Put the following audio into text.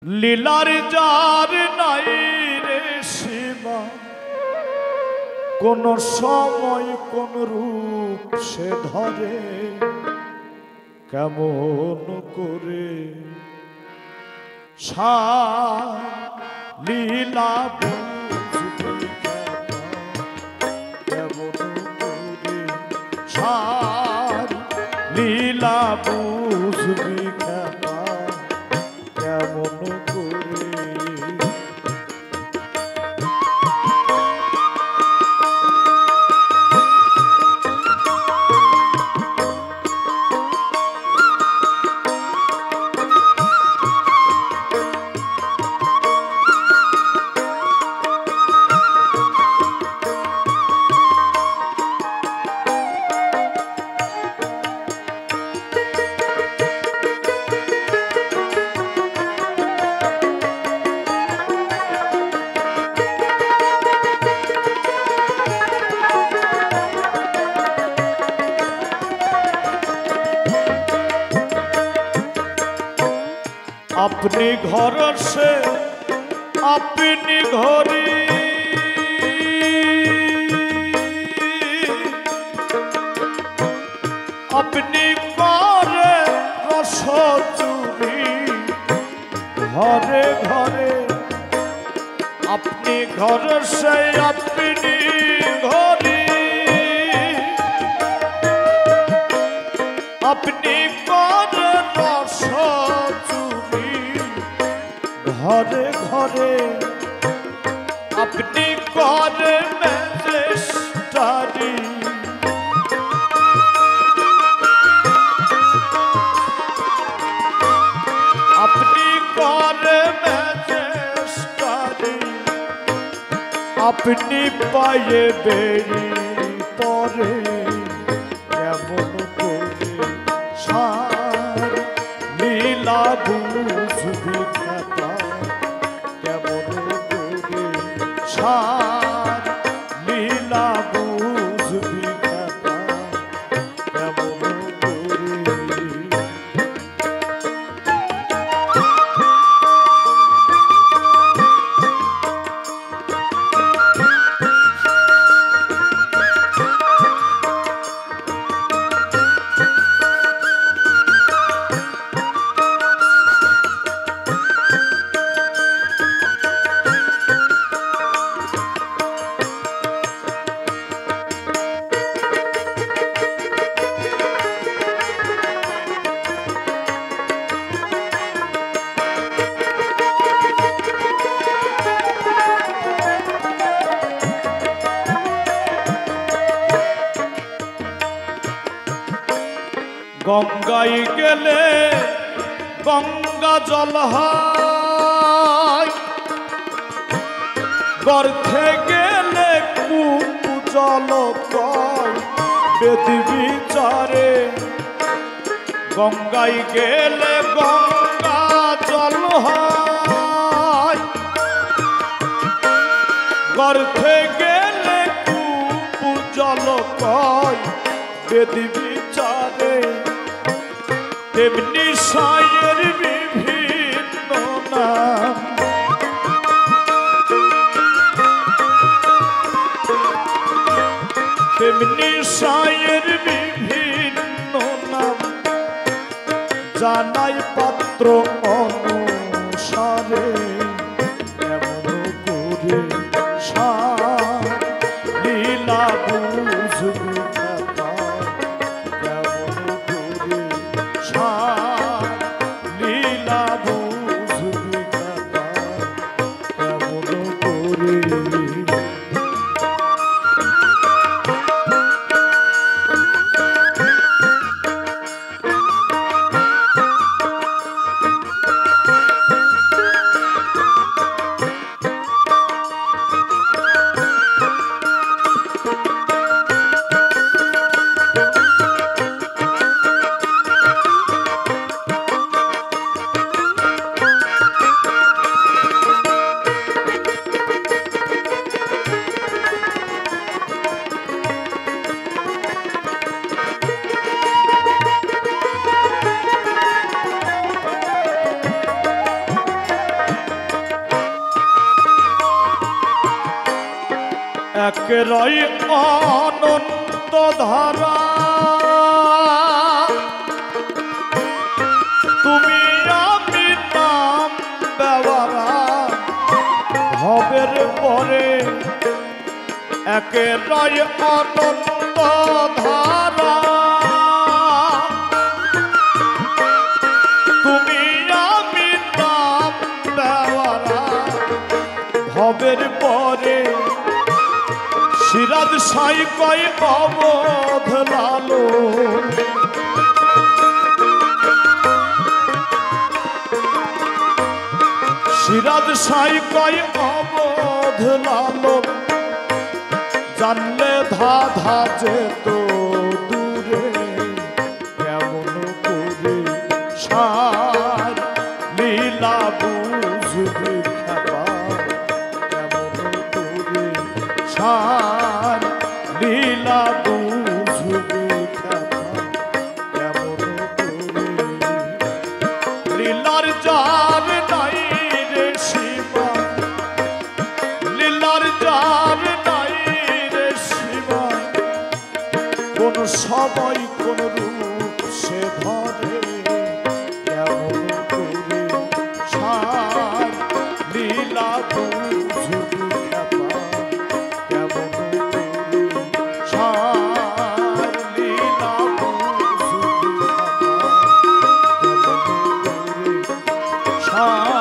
লীলার যার নাই রে সীমা, কোন সময় কোন রূপ সে ধরে, কেমন করে লীলা বুঝবি, কেমন করে লীলা বুঝবি, কেমন করে। अपनी घर से अपनी घरी, अपनी करे रस चूरी, घरे घरे अपनी घर से अपनी घरी, अपनी करे रस घरे घरे अपनी कर मैजिस्ट्री, अपनी कर मैजिस्ट्री, अपनी पाए बेरी परे, केमन करे लीला बुझबि, লীলা বুঝবি, কেমন করে। গঙ্গায় গেলে গঙ্গা জল হয়, গর্থে গেলে কূপ জল কয়, বেদি বিচারে গঙ্গায় গেলে গঙ্গা জল হয়, গর্থে গেলে কূপ জল কয়, বেদি বিচারে তেমনি সায়ের বিভিন্ন নাম, তেমনি সায়ের বিভিন্ন নাম, জানাই পাত্র অনুসারে, কেমন করে লীলা বুঝবি, লীলা বুঝবি, কেমন করে। একরাই অনন্ত ধারা তুমি আমি নাম বেওয়ারা ভবের পরে একরাই অনন্ত ধারা তুমি আমি নাম বেওয়ারা ভবের পরে সিরাজ সাই কয় অবধ লালো সিরাজ সাই কয় অবধ লালো জানলে ধাধা যেত দূরে কেমন করে সার লীলা বুঝবি খাবা কেমন করে সার লীলা বুঝবি খাবা কেমন করে লীলার যার নাই রে শিবা লীলার যার নাই রে শিবা কোন সময় কোন রূপ সে ধরে কেমন করে সার লীলা বুঝবি খাবা কেমন করে সার লীলা বুঝবি খাবা কেমন করে সার